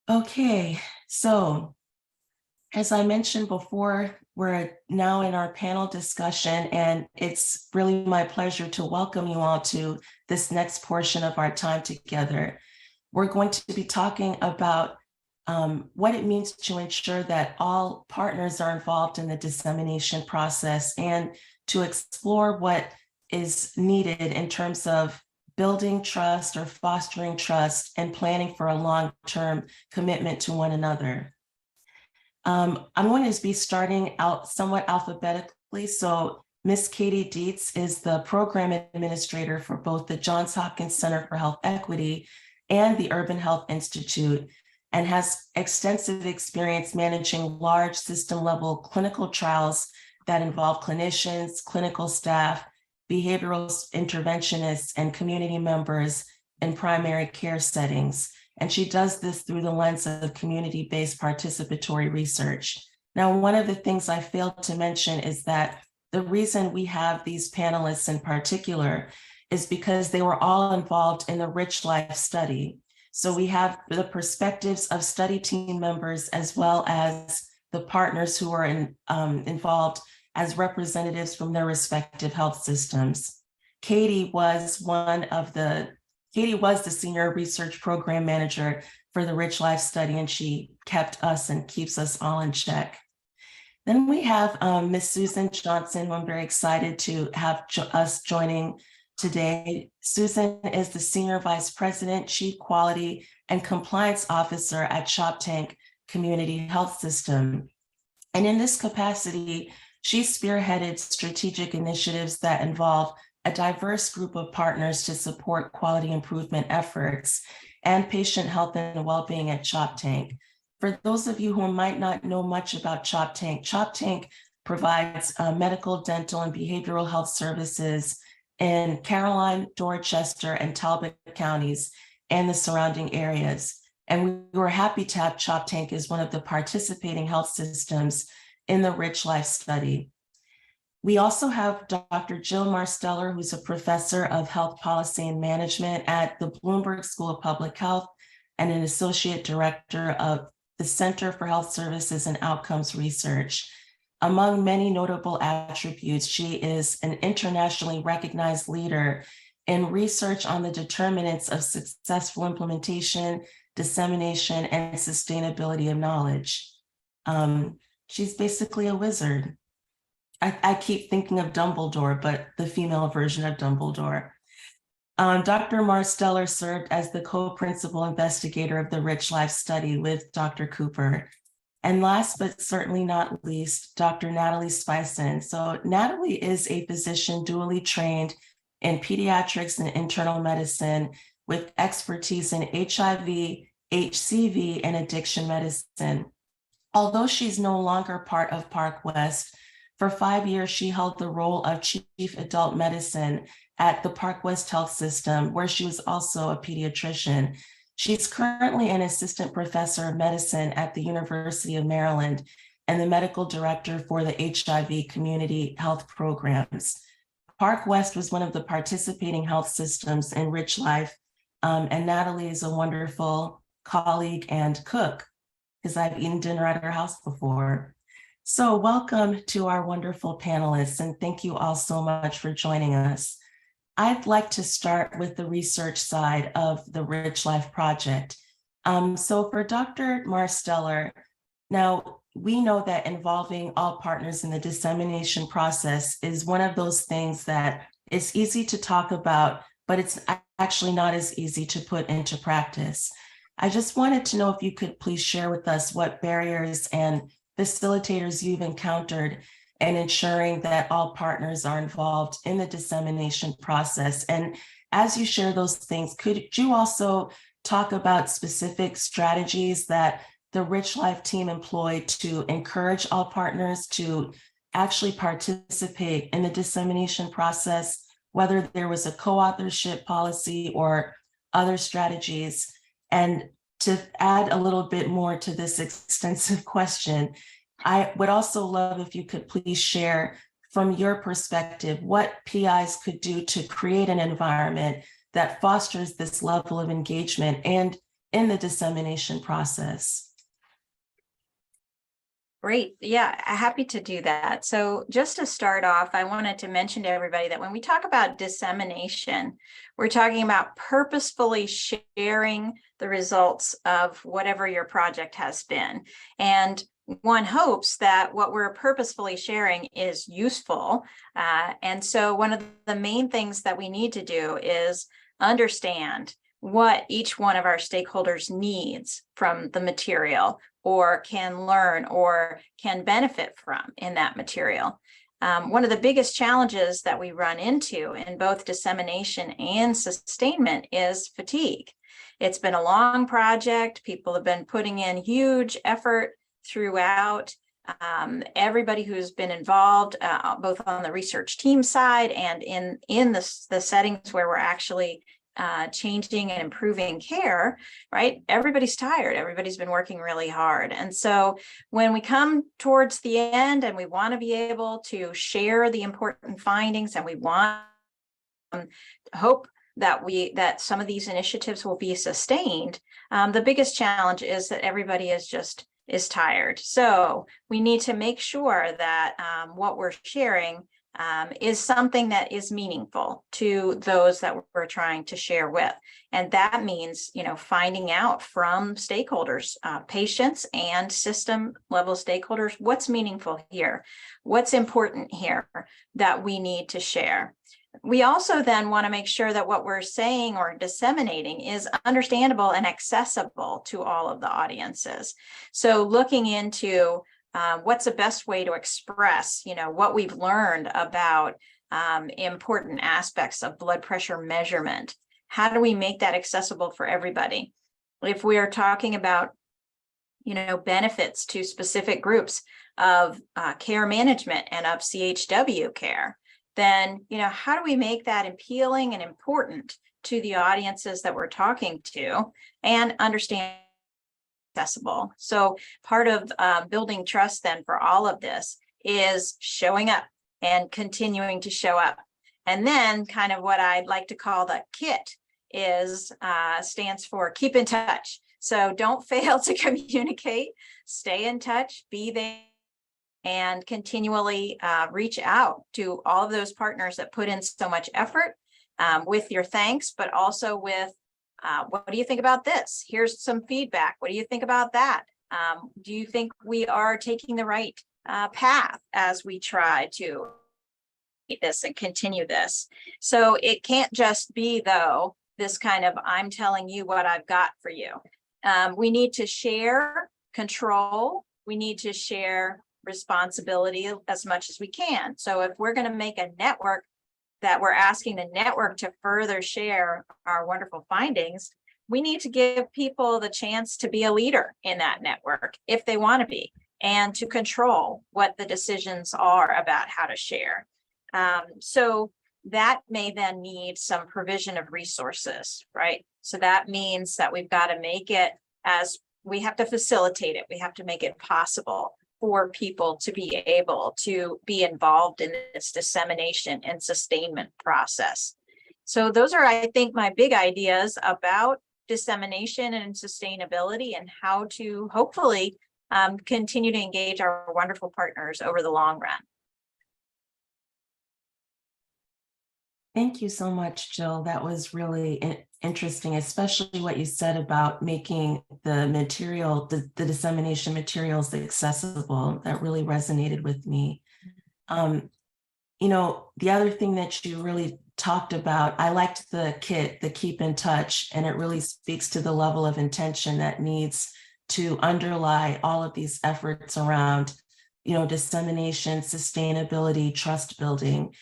Okay, so as I mentioned before, we're now in our panel discussion, and it's really my pleasure to welcome you all to this next portion of our time together. We're going to be talking about what it means to ensure that all partners are involved in the dissemination process and to explore what is needed in terms of building trust or fostering trust and planning for a long-term commitment to one another. I'm going to be starting out somewhat alphabetically. So Ms. Katie Dietz is the program administrator for both the Johns Hopkins Center for Health Equity and the Urban Health Institute, and has extensive experience managing large system-level clinical trials that involve clinicians, clinical staff, behavioral interventionists, and community members in primary care settings. And she does this through the lens of community-based participatory research. Now, one of the things I failed to mention is that the reason we have these panelists in particular is because they were all involved in the Rich Life study. So we have the perspectives of study team members as well as the partners who are involved as representatives from their respective health systems. Katie was the senior research program manager for the Rich Life study, and she kept us and keeps us all in check. Then we have Ms. Susan Johnson, who I'm very excited to have us joining today. Susan is the Senior Vice President, Chief Quality and Compliance Officer at Choptank Community Health System. And in this capacity, she spearheaded strategic initiatives that involve a diverse group of partners to support quality improvement efforts and patient health and well-being at Choptank. For those of you who might not know much about Choptank, Choptank provides medical, dental, and behavioral health services in Caroline, Dorchester, and Talbot counties and the surrounding areas. And we were happy to have Choptank as one of the participating health systems in the Rich Life study. We also have Dr. Jill Marsteller, who's a professor of health policy and management at the Bloomberg School of Public Health and an associate director of the Center for Health Services and Outcomes Research. Among many notable attributes, she is an internationally recognized leader in research on the determinants of successful implementation, dissemination, and sustainability of knowledge. She's basically a wizard. I keep thinking of Dumbledore, but the female version of Dumbledore. Dr. Marsteller served as the co-principal investigator of the Rich Life study with Dr. Cooper. And last but certainly not least, Dr. Natalie Spicyn. So Natalie is a physician dually trained in pediatrics and internal medicine with expertise in HIV, HCV, and addiction medicine. Although she's no longer part of Park West, for 5 years, she held the role of chief adult medicine at the Park West Health System, where she was also a pediatrician. She's currently an assistant professor of medicine at the University of Maryland and the medical director for the HIV community health programs. Park West was one of the participating health systems in Rich Life, and Natalie is a wonderful colleague and cook, because I've eaten dinner at her house before. So welcome to our wonderful panelists, and thank you all so much for joining us. I'd like to start with the research side of the Rich Life Project. So for Dr. Marsteller, now we know that involving all partners in the dissemination process is one of those things that is easy to talk about, but it's actually not as easy to put into practice. I just wanted to know if you could please share with us what barriers and facilitators you've encountered in ensuring that all partners are involved in the dissemination process. And as you share those things, could you also talk about specific strategies that the Rich Life team employed to encourage all partners to actually participate in the dissemination process, whether there was a co-authorship policy or other strategies? And to add a little bit more to this extensive question, I would also love if you could please share from your perspective what PIs could do to create an environment that fosters this level of engagement and in the dissemination process? Great. Yeah, happy to do that. So just to start off, I wanted to mention to everybody that when we talk about dissemination, we're talking about purposefully sharing the results of whatever your project has been. And one hopes that what we're purposefully sharing is useful. And so one of the main things that we need to do is understand what each one of our stakeholders needs from the material, or can learn, or can benefit from in that material. One of the biggest challenges that we run into in both dissemination and sustainment is fatigue. It's been a long project. People have been putting in huge effort throughout. Everybody who's been involved, both on the research team side and in the settings where we're actually changing and improving care, right? Everybody's tired. Everybody's been working really hard. And so when we come towards the end and we want to be able to share the important findings, and we want to hope that some of these initiatives will be sustained, the biggest challenge is that everybody is tired. So we need to make sure that what we're sharing is something that is meaningful to those that we're trying to share with. And that means, finding out from stakeholders, patients and system level stakeholders, what's meaningful here, what's important here that we need to share. We also then want to make sure that what we're saying or disseminating is understandable and accessible to all of the audiences. So looking into what's the best way to express, what we've learned about important aspects of blood pressure measurement. How do we make that accessible for everybody? If we are talking about, benefits to specific groups of care management and of CHW care, then, how do we make that appealing and important to the audiences that we're talking to and understand accessible? So part of building trust then for all of this is showing up and continuing to show up. And then kind of what I'd like to call the KIT is stands for keep in touch. So don't fail to communicate, stay in touch, be there, and continually reach out to all of those partners that put in so much effort with your thanks, but also with what do you think about this? Here's some feedback. What do you think about that? Do you think we are taking the right path as we try to meet this and continue this? So it can't just be, though, this kind of I'm telling you what I've got for you. We need to share control. We need to share responsibility as much as we can. So if we're going to make a network that we're asking the network to further share our wonderful findings, we need to give people the chance to be a leader in that network if they want to be, and to control what the decisions are about how to share. So that may then need some provision of resources, right? So that means that we've got to make it, as we have to facilitate it, we have to make it possible for people to be able to be involved in this dissemination and sustainment process. So those are, I think, my big ideas about dissemination and sustainability, and how to hopefully continue to engage our wonderful partners over the long run. Thank you so much, Jill. That was really interesting, especially what you said about making the material, the dissemination materials accessible. That really resonated with me. The other thing that you really talked about, I liked the KIT, the keep in touch, and it really speaks to the level of intention that needs to underlie all of these efforts around, dissemination, sustainability, trust building.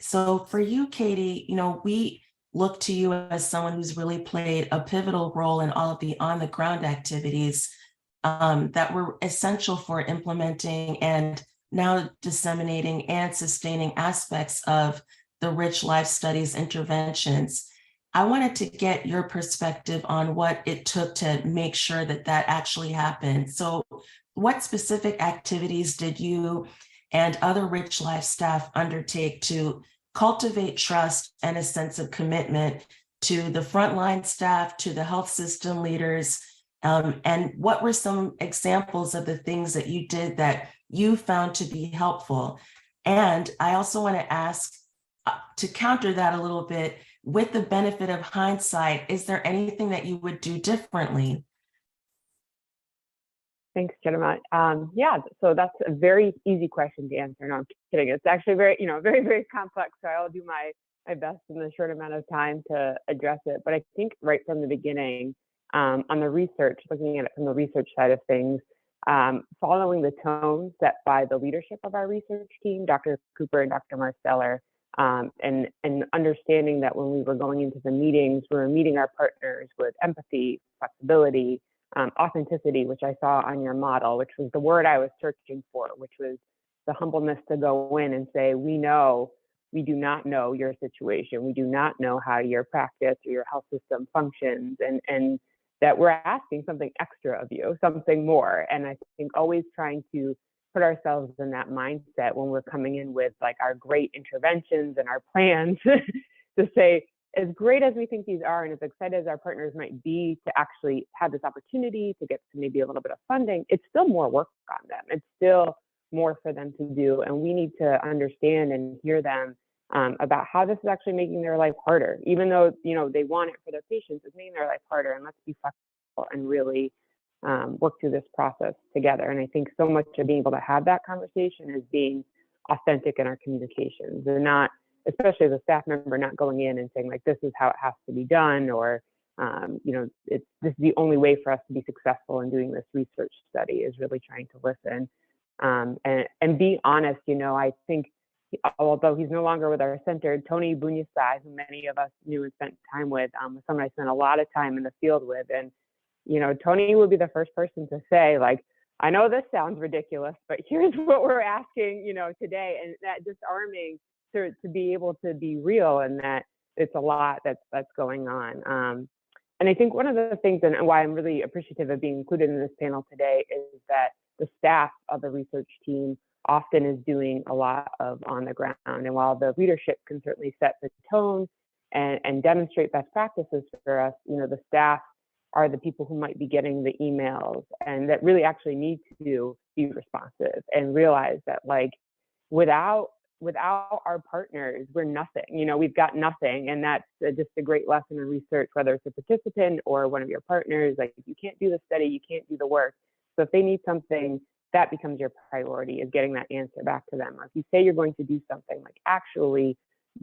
So for you, Katie, we look to you as someone who's really played a pivotal role in all of the on-the-ground activities that were essential for implementing and now disseminating and sustaining aspects of the Rich Life Studies interventions. I wanted to get your perspective on what it took to make sure that that actually happened. So what specific activities did you and other Rich Life staff undertake to cultivate trust and a sense of commitment to the frontline staff, to the health system leaders? And what were some examples of the things that you did that you found to be helpful? And I also want to ask, to counter that a little bit, with the benefit of hindsight, is there anything that you would do differently? Thanks, Chidinma. Yeah, so that's a very easy question to answer. No, I'm kidding. It's actually very, very, very complex. So I'll do my best in the short amount of time to address it. But I think right from the beginning, on the research, looking at it from the research side of things, following the tone set by the leadership of our research team, Dr. Cooper and Dr. Marsteller, and understanding that when we were going into the meetings, we were meeting our partners with empathy, flexibility, authenticity, which I saw on your model, which was the word I was searching for, which was the humbleness to go in and say, we do not know your situation. We do not know how your practice or your health system functions, and that we're asking something extra of you, something more. And I think always trying to put ourselves in that mindset when we're coming in with like our great interventions and our plans to say, as great as we think these are, and as excited as our partners might be to actually have this opportunity to get to maybe a little bit of funding, it's still more work on them. It's still more for them to do. And we need to understand and hear them about how this is actually making their life harder. Even though, they want it for their patients, it's making their life harder. And let's be flexible and really work through this process together. And I think so much of being able to have that conversation is being authentic in our communications. They're not, especially as a staff member, not going in and saying like, this is how it has to be done, or this is the only way for us to be successful in doing this research study, is really trying to listen and be honest. I think, although he's no longer with our center, Tony Bunyasai, who many of us knew and spent time with, was someone I spent a lot of time in the field with. And, Tony would be the first person to say, like, I know this sounds ridiculous, but here's what we're asking, today. And that disarming to be able to be real, and that it's a lot that's going on. And I think one of the things, and why I'm really appreciative of being included in this panel today, is that the staff of the research team often is doing a lot of on the ground. And while the leadership can certainly set the tone and demonstrate best practices for us, the staff are the people who might be getting the emails and that really actually need to be responsive and realize that, like, without our partners, we're nothing. We've got nothing. And that's just a great lesson in research, whether it's a participant or one of your partners. Like, if you can't do the study, you can't do the work. So if they need something, that becomes your priority, is getting that answer back to them. Or if you say you're going to do something, like, actually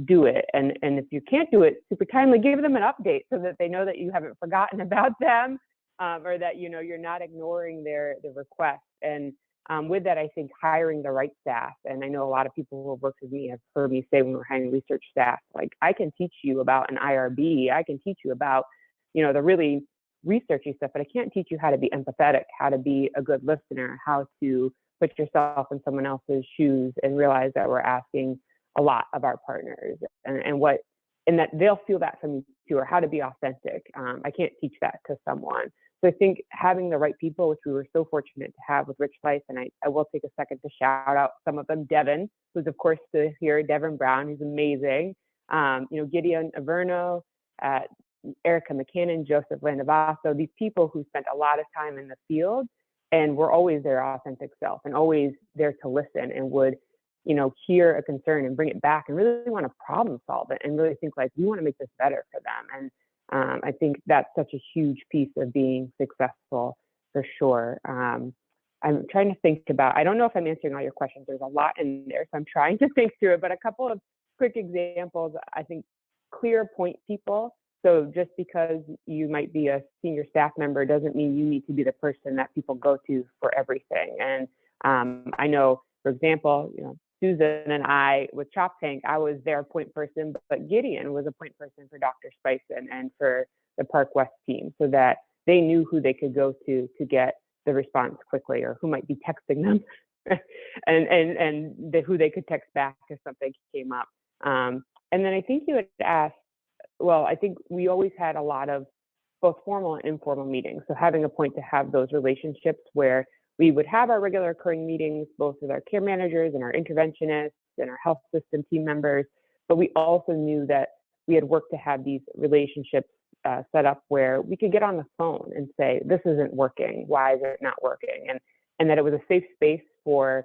do it. And if you can't do it super timely, give them an update so that they know that you haven't forgotten about them, or that, you're not ignoring their request. And with that, I think hiring the right staff, and I know a lot of people who have worked with me have heard me say when we're hiring research staff, like, I can teach you about an IRB, I can teach you about, the really researchy stuff, but I can't teach you how to be empathetic, how to be a good listener, how to put yourself in someone else's shoes and realize that we're asking a lot of our partners, and that they'll feel that from you too, or how to be authentic. I can't teach that to someone. So I think having the right people, which we were so fortunate to have with Rich Life, and I will take a second to shout out some of them. Devin, who's of course here, Devin Brown, who's amazing. Gideon Averno, Erica McCannon, Joseph Landavaso, these people who spent a lot of time in the field and were always their authentic self and always there to listen, and would, hear a concern and bring it back and really want to problem solve it and really think like, we want to make this better for them. And I think that's such a huge piece of being successful, for sure. I'm trying to think about, I don't know if I'm answering all your questions. There's a lot in there, so I'm trying to think through it, but a couple of quick examples. I think clear point people. So just because you might be a senior staff member doesn't mean you need to be the person that people go to for everything. And I know, for example, Susan and I with Chop Tank, I was their point person, but Gideon was a point person for Dr. Spicyn and for the Park West team, so that they knew who they could go to get the response quickly, or who might be texting them and who they could text back if something came up. And then I think you had asked, well, I think we always had a lot of both formal and informal meetings. So having a point to have those relationships where we would have our regular occurring meetings, both with our care managers and our interventionists and our health system team members, but we also knew that we had worked to have these relationships set up where we could get on the phone and say, this isn't working, why is it not working? And that it was a safe space for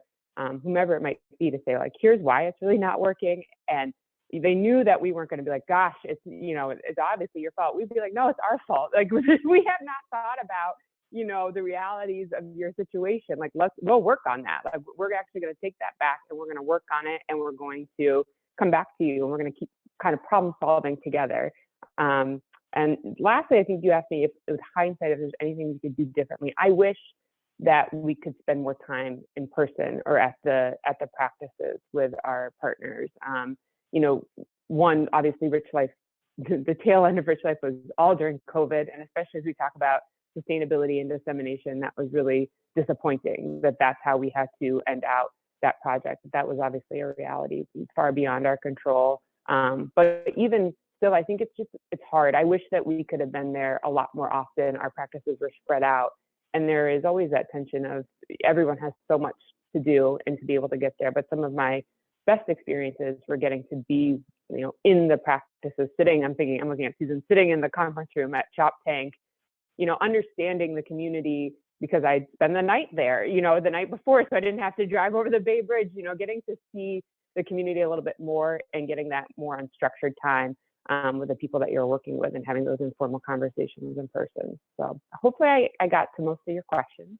whomever it might be to say, like, here's why it's really not working. And they knew that we weren't going to be like, gosh, it's, you know, it's obviously your fault. We'd be like, no, it's our fault. Like, we have not thought about, you know, the realities of your situation. Like, we'll work on that. Like, we're actually going to take that back and we're going to work on it, and we're going to come back to you, and we're going to keep kind of problem solving together. And lastly, I think you asked me if, with hindsight, if there's anything we could do differently. I wish that we could spend more time in person or at the practices with our partners. You know, one, obviously, Rich Life, the tail end of Rich Life was all during COVID, and especially as we talk about sustainability and dissemination, that was really disappointing that that's how we had to end out that project. That was obviously a reality far beyond our control. But even still, I think it's hard. I wish that we could have been there a lot more often. Our practices were spread out, and there is always that tension of everyone has so much to do and to be able to get there. But some of my best experiences were getting to be, you know, in the practices, sitting. I'm looking at Susan, sitting in the conference room at Chop Tank, you know, understanding the community because I'd spend the night there, you know, the night before, so I didn't have to drive over the Bay Bridge, you know, getting to see the community a little bit more and getting that more unstructured time with the people that you're working with and having those informal conversations in person. So hopefully I got to most of your questions.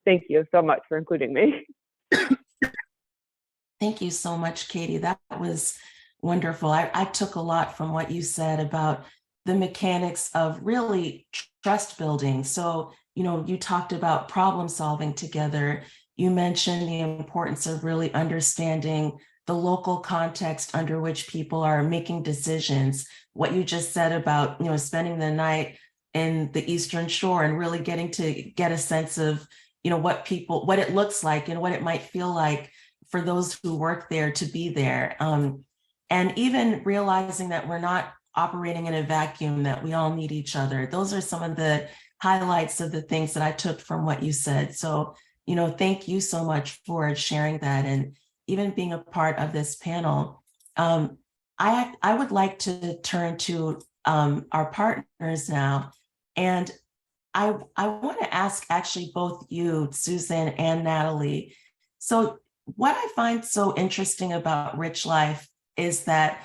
Thank you so much for including me. Thank you so much, Katie. That was wonderful. I took a lot from what you said about the mechanics of really trust building. So, you know, you talked about problem solving together. You mentioned the importance of really understanding the local context under which people are making decisions. What you just said about, you know, spending the night in the Eastern Shore and really getting to get a sense of, you know, what it looks like and what it might feel like for those who work there to be there. And even realizing that we're not operating in a vacuum, that we all need each other. Those are some of the highlights of the things that I took from what you said. So, you know, thank you so much for sharing that and even being a part of this panel. I would like to turn to our partners now. And I want to ask actually both you, Susan and Natalie. So what I find so interesting about Rich Life is that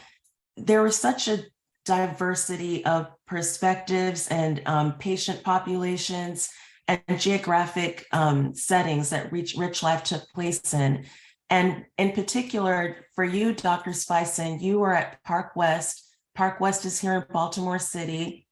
there was such a diversity of perspectives and patient populations and geographic settings that Rich Life took place in. And in particular, for you, Dr. Spicyn, you were at Park West. Park West is here in Baltimore City.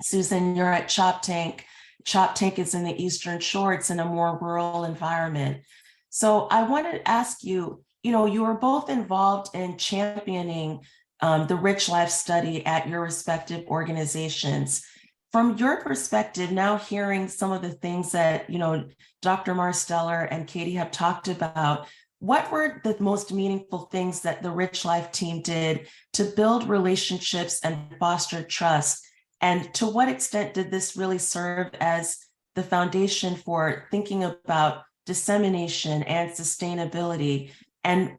Susan, you're at Chop Tank. Chop Tank is in the Eastern Shore. It's in a more rural environment. So I wanted to ask you, you know, you were both involved in championing the Rich Life study at your respective organizations. From your perspective, now hearing some of the things that, you know, Dr. Marsteller and Katie have talked about, what were the most meaningful things that the Rich Life team did to build relationships and foster trust? And to what extent did this really serve as the foundation for thinking about dissemination and sustainability? And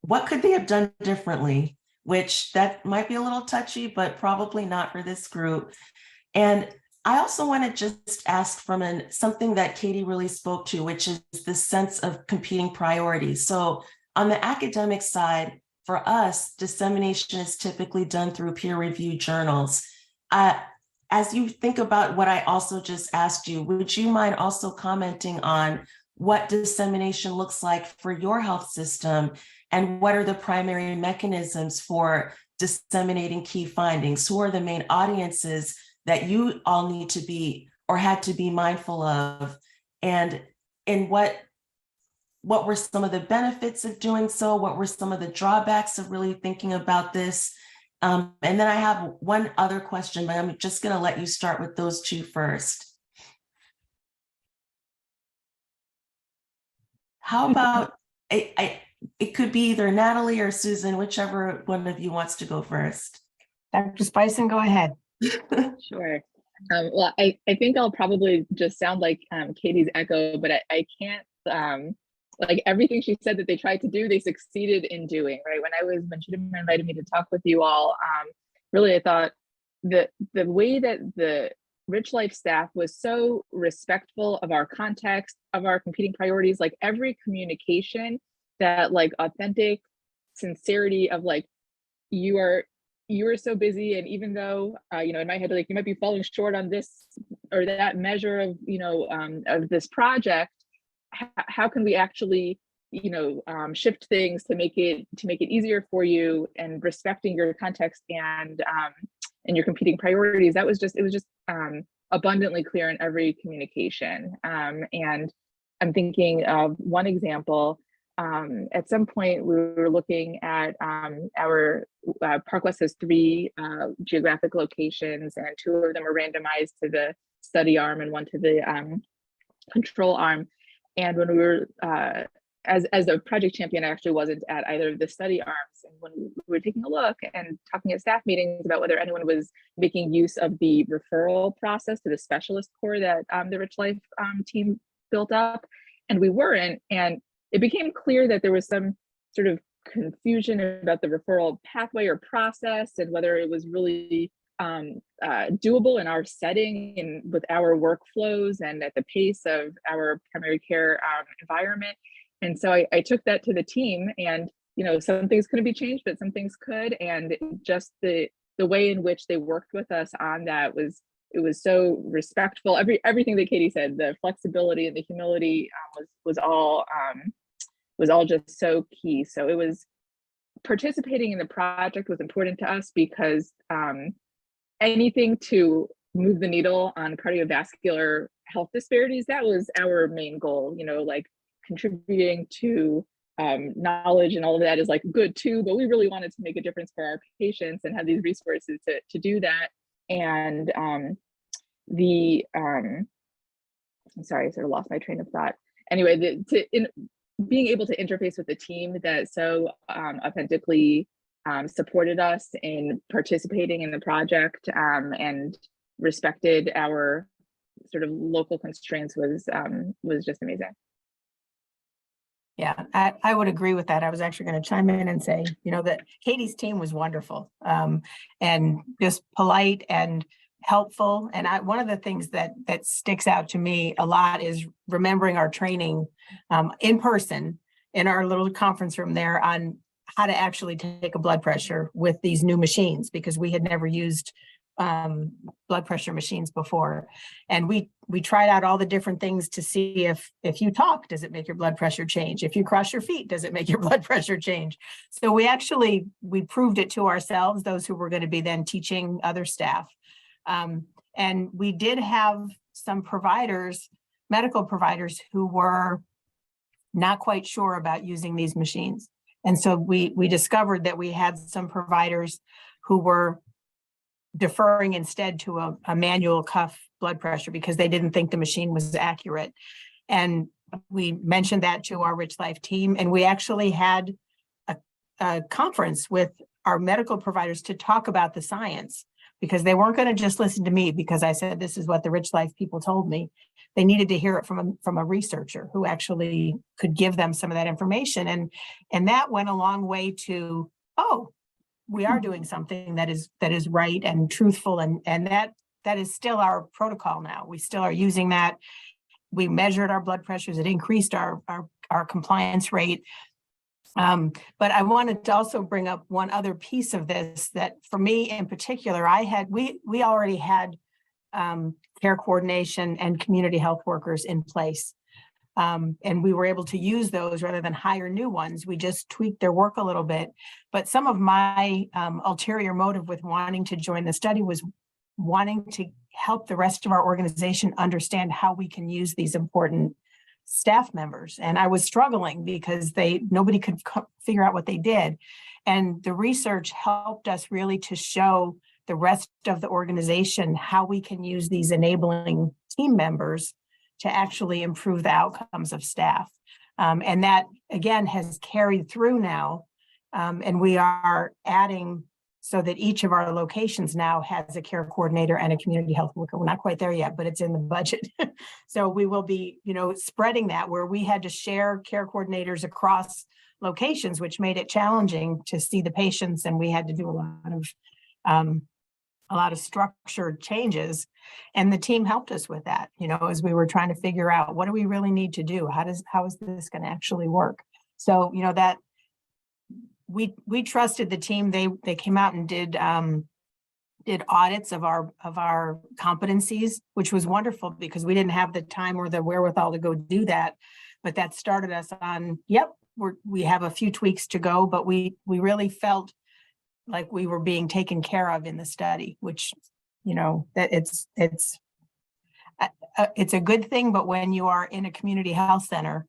what could they have done differently? Which that might be a little touchy, but probably not for this group. And I also want to just ask from something that Katie really spoke to, which is the sense of competing priorities. So on the academic side, for us, dissemination is typically done through peer-reviewed journals. As you think about what I also just asked you, would you mind also commenting on what dissemination looks like for your health system and what are the primary mechanisms for disseminating key findings? Who are the main audiences that you all need to be or had to be mindful of? And what were some of the benefits of doing so? What were some of the drawbacks of really thinking about this? And then I have one other question, but I'm just going to let you start with those two first. How about, it could be either Natalie or Susan, whichever one of you wants to go first. Dr. Spicyn, go ahead. Sure. Well, I think I'll probably just sound like Katie's echo, but I can't, like everything she said that they tried to do, they succeeded in doing, right? When Chidinma invited me to talk with you all, really, I thought the way that the Rich Life staff was so respectful of our context, of our competing priorities, like every communication, that like authentic sincerity of like, you are so busy, and even though in my head, like, you might be falling short on this or that measure of of this project, how can we actually shift things to make it easier for you, and respecting your context and your competing priorities. It was just abundantly clear in every communication. And I'm thinking of one example. At some point, we were looking at our Park West has 3 geographic locations, and 2 of them are randomized to the study arm and 1 to the control arm. And when we were as a project champion, I actually wasn't at either of the study arms. And when we were taking a look and talking at staff meetings about whether anyone was making use of the referral process to the specialist core that the Rich Life team built up, and we weren't, and it became clear that there was some sort of confusion about the referral pathway or process, and whether it was really doable in our setting and with our workflows and at the pace of our primary care environment. And so I took that to the team, and some things couldn't be changed, but some things could. And just the way in which they worked with us on that was so respectful. Everything that Katie said, the flexibility and the humility was all just so key. So it was, participating in the project was important to us because anything to move the needle on cardiovascular health disparities, that was our main goal. Like contributing to knowledge and all of that is like good too, but we really wanted to make a difference for our patients and have these resources to do that. And I'm sorry, I sort of lost my train of thought. Anyway, being able to interface with the team that so authentically supported us in participating in the project and respected our sort of local constraints was just amazing. Yeah, I would agree with that. I was actually going to chime in and say, that Katie's team was wonderful and just polite and helpful. And one of the things that sticks out to me a lot is remembering our training in person in our little conference room there on how to actually take a blood pressure with these new machines, because we had never used blood pressure machines before. And we tried out all the different things to see if you talk, does it make your blood pressure change? If you cross your feet, does it make your blood pressure change? So we proved it to ourselves, those who were going to be then teaching other staff. And we did have some medical providers who were not quite sure about using these machines. And so we discovered that we had some providers who were deferring instead to a manual cuff blood pressure because they didn't think the machine was accurate. And we mentioned that to our Rich Life team. And we actually had a conference with our medical providers to talk about the science, because they weren't going to just listen to me because I said, this is what the Rich Life people told me. They needed to hear it from a researcher who actually could give them some of that information. And that went a long way to, we are doing something that is right and truthful. And that is still our protocol now. We still are using that. We measured our blood pressures. It increased our compliance rate. But I wanted to also bring up one other piece of this that for me in particular, we already had care coordination and community health workers in place. And we were able to use those rather than hire new ones. We just tweaked their work a little bit. But some of my ulterior motive with wanting to join the study was wanting to help the rest of our organization understand how we can use these important staff members. And I was struggling because nobody could figure out what they did. And the research helped us really to show the rest of the organization how we can use these enabling team members to actually improve the outcomes of staff. And that, again, has carried through now. And we are adding so that each of our locations now has a care coordinator and a community health worker. We're not quite there yet, but it's in the budget. So we will be, spreading that, where we had to share care coordinators across locations, which made it challenging to see the patients. And we had to do a lot of a lot of structured changes, and the team helped us with that, as we were trying to figure out what do we really need to do? How is this going to actually work? So, that we trusted the team. They came out and did audits of our competencies, which was wonderful because we didn't have the time or the wherewithal to go do that. But that started us on, we have a few tweaks to go, but we really felt like we were being taken care of in the study, which, that it's a good thing. But when you are in a community health center,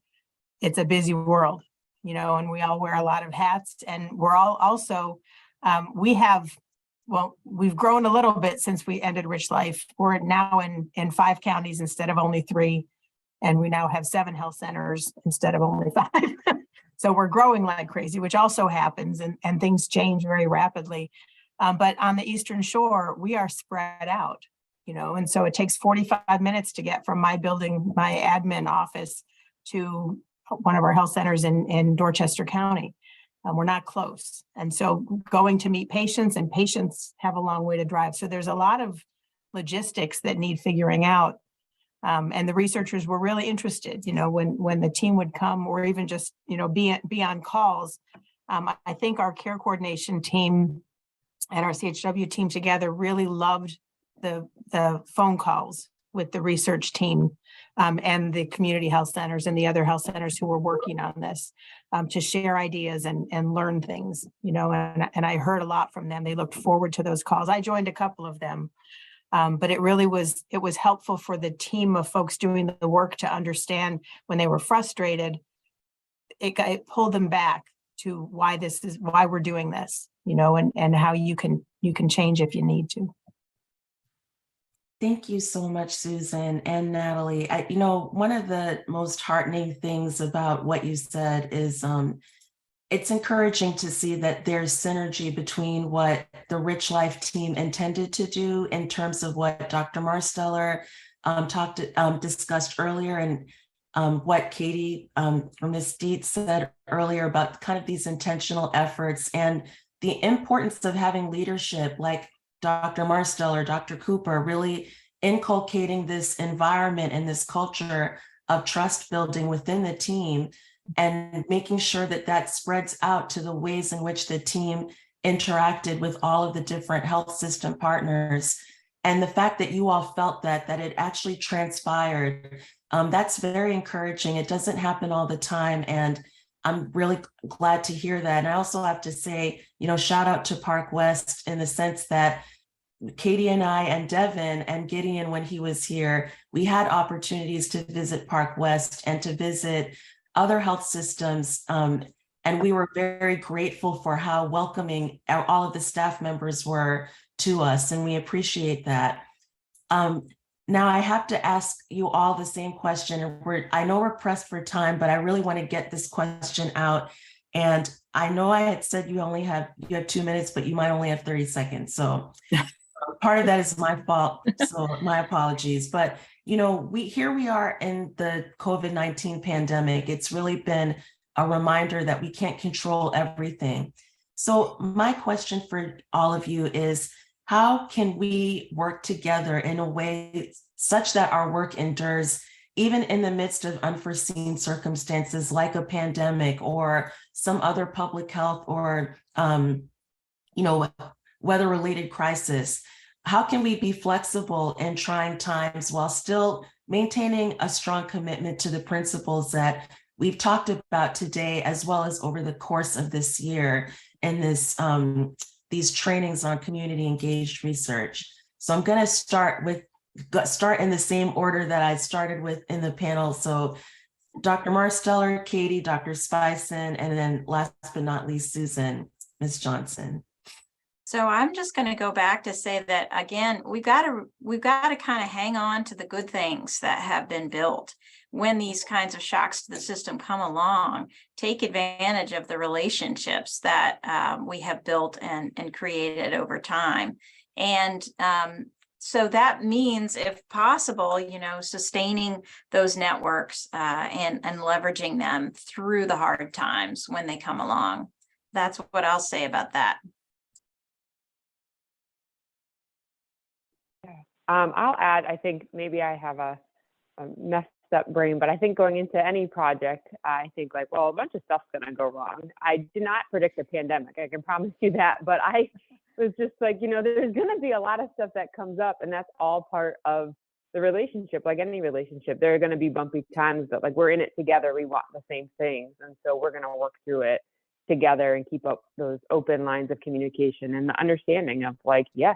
it's a busy world, and we all wear a lot of hats, and we're all also, we've grown a little bit since we ended Rich Life. We're now in 5 counties instead of only 3. And we now have 7 health centers instead of only 5. So we're growing like crazy, which also happens, and things change very rapidly. But on the Eastern Shore, we are spread out, and so it takes 45 minutes to get from my building, my admin office, to one of our health centers in Dorchester County. We're not close. And so going to meet patients, and patients have a long way to drive. So there's a lot of logistics that need figuring out. And the researchers were really interested, when the team would come, or even just, be on calls. I think our care coordination team and our CHW team together really loved the phone calls with the research team and the community health centers and the other health centers who were working on this, to share ideas and learn things, and I heard a lot from them. They looked forward to those calls. I joined a couple of them. But it was helpful for the team of folks doing the work to understand when they were frustrated. It pulled them back to why we're doing this, and how you can change if you need to. Thank you so much, Susan and Natalie. One of the most heartening things about what you said is it's encouraging to see that there's synergy between what the Rich Life team intended to do in terms of what Dr. Marsteller discussed earlier, and what Katie or Ms. Dietz said earlier about kind of these intentional efforts and the importance of having leadership like Dr. Marsteller, Dr. Cooper, really inculcating this environment and this culture of trust building within the team, and making sure that that spreads out to the ways in which the team interacted with all of the different health system partners. And the fact that you all felt that it actually transpired, that's very encouraging. It doesn't happen all the time. And I'm really glad to hear that. And I also have to say, shout out to Park West in the sense that Katie and I and Devin and Gideon, when he was here, we had opportunities to visit Park West and to visit other health systems. And we were very grateful for how welcoming all of the staff members were to us, and we appreciate that. Now I have to ask you all the same question. I know we're pressed for time, but I really want to get this question out. And I know I had said you have 2 minutes, but you might only have 30 seconds. So part of that is my fault. So my apologies. But we are in the COVID-19 pandemic. It's really been a reminder that we can't control everything. So my question for all of you is, how can we work together in a way such that our work endures, even in the midst of unforeseen circumstances like a pandemic or some other public health or, weather-related crisis? How can we be flexible in trying times while still maintaining a strong commitment to the principles that we've talked about today, as well as over the course of this year in these trainings on community engaged research? So I'm going to start in the same order that I started with in the panel. So Dr. Marsteller, Katie, Dr. Spicyn, and then last but not least, Susan, Ms. Johnson. So I'm just going to go back to say that, again, we've got to kind of hang on to the good things that have been built. When these kinds of shocks to the system come along, take advantage of the relationships that we have built and created over time. And so that means, if possible, sustaining those networks and leveraging them through the hard times when they come along. That's what I'll say about that. I'll add, I think maybe I have a messed up brain, but I think going into any project, I think like, well, a bunch of stuff's going to go wrong. I did not predict a pandemic. I can promise you that. But I was just like, there's going to be a lot of stuff that comes up, and that's all part of the relationship. Like any relationship, there are going to be bumpy times, but like we're in it together. We want the same things. And so we're going to work through it together and keep up those open lines of communication and the understanding of like, yes,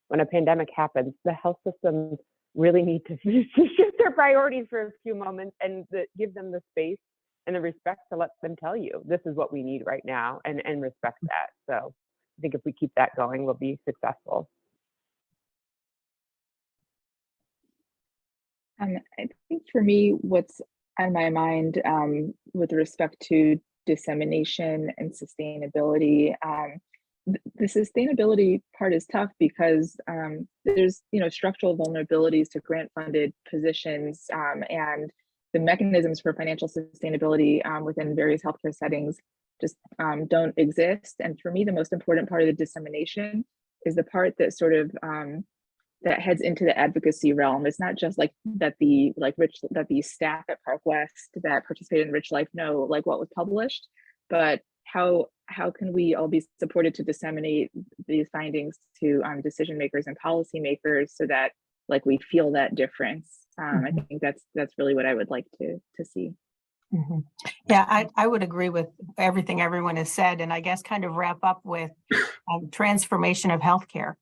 when a pandemic happens, the health systems really need to shift their priorities for a few moments and give them the space and the respect to let them tell you this is what we need right now, and respect that. So I think if we keep that going, we'll be successful. I think for me, what's on my mind with respect to dissemination and sustainability, the sustainability part is tough because there's structural vulnerabilities to grant-funded positions, and the mechanisms for financial sustainability within various healthcare settings just don't exist. And for me, the most important part of the dissemination is the part that sort of that heads into the advocacy realm. It's not just like that the staff at Park West that participated in Rich Life know like what was published, but how can we all be supported to disseminate these findings to decision makers and policy makers so that like we feel that difference. I think that's really what I would like to see. Yeah, I would agree with everything everyone has said, and I guess kind of wrap up with transformation of healthcare.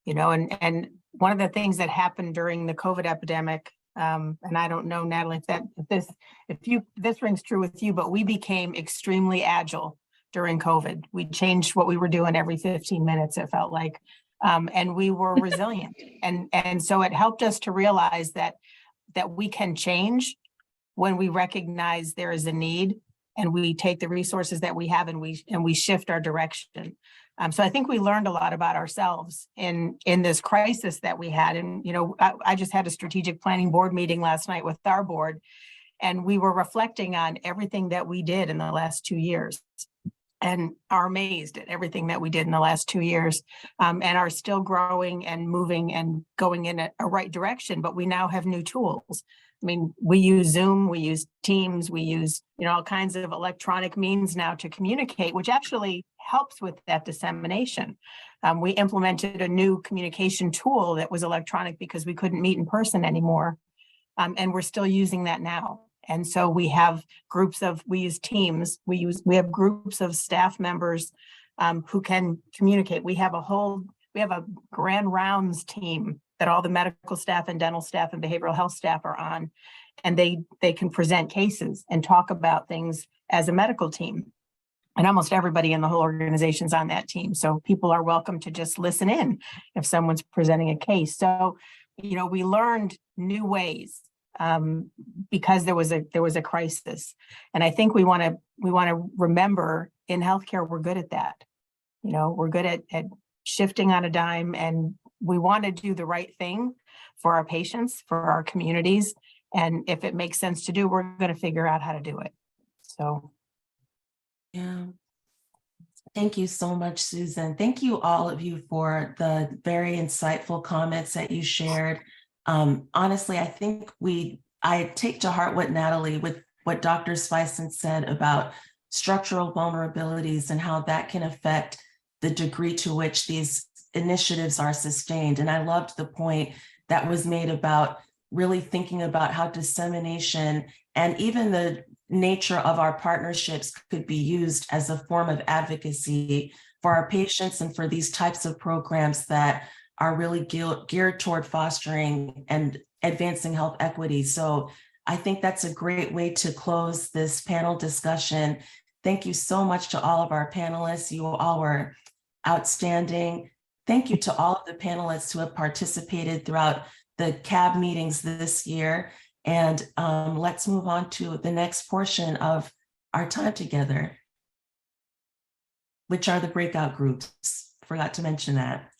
And one of the things that happened during the COVID epidemic, and I don't know, Natalie, if this rings true with you, but we became extremely agile during COVID. We changed what we were doing every 15 minutes, it felt like, and we were resilient. And so it helped us to realize that we can change when we recognize there is a need, and we take the resources that we have and we shift our direction. So I think we learned a lot about ourselves in this crisis that we had. And, I just had a strategic planning board meeting last night with our board, and we were reflecting on everything that we did in the last 2 years and are amazed at everything that we did in the last 2 years, and are still growing and moving and going in a right direction. But we now have new tools. I mean, we use Zoom, we use Teams, we use, all kinds of electronic means now to communicate, which actually helps with that dissemination. We implemented a new communication tool that was electronic because we couldn't meet in person anymore. And we're still using that now. And so we have we use Teams, we have groups of staff members who can communicate. We have a grand rounds team that all the medical staff and dental staff and behavioral health staff are on, and they can present cases and talk about things as a medical team. And almost everybody in the whole organization's on that team. So people are welcome to just listen in if someone's presenting a case. So, we learned new ways because there was a crisis. And I think we want to remember in healthcare, we're good at that. We're good at shifting on a dime, and we want to do the right thing for our patients, for our communities. And if it makes sense to do, we're going to figure out how to do it. So. Yeah. Thank you so much, Susan. Thank you all of you for the very insightful comments that you shared. Honestly, I think I take to heart what what Dr. Spicyn said about structural vulnerabilities and how that can affect the degree to which these initiatives are sustained. And I loved the point that was made about really thinking about how dissemination and even the nature of our partnerships could be used as a form of advocacy for our patients and for these types of programs that are really geared toward fostering and advancing health equity. So I think that's a great way to close this panel discussion. Thank you so much to all of our panelists. You all were outstanding. Thank you to all of the panelists who have participated throughout the CAB meetings this year. And let's move on to the next portion of our time together, which are the breakout groups. Forgot to mention that.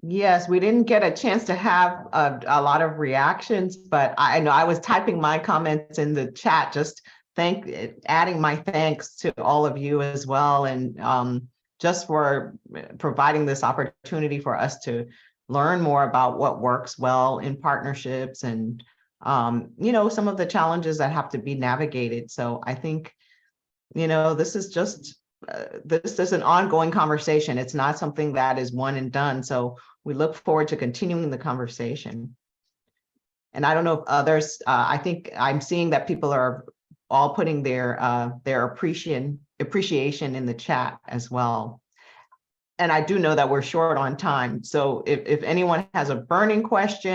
Yes, we didn't get a chance to have a lot of reactions, but I know I was typing my comments in the chat, just adding my thanks to all of you as well. And just for providing this opportunity for us to learn more about what works well in partnerships and, some of the challenges that have to be navigated. So I think, this is just, this is an ongoing conversation. It's not something that is one and done. So we look forward to continuing the conversation. And I don't know if others, I think I'm seeing that people are all putting their appreciation in the chat as well. And I do know that we're short on time. So if anyone has a burning question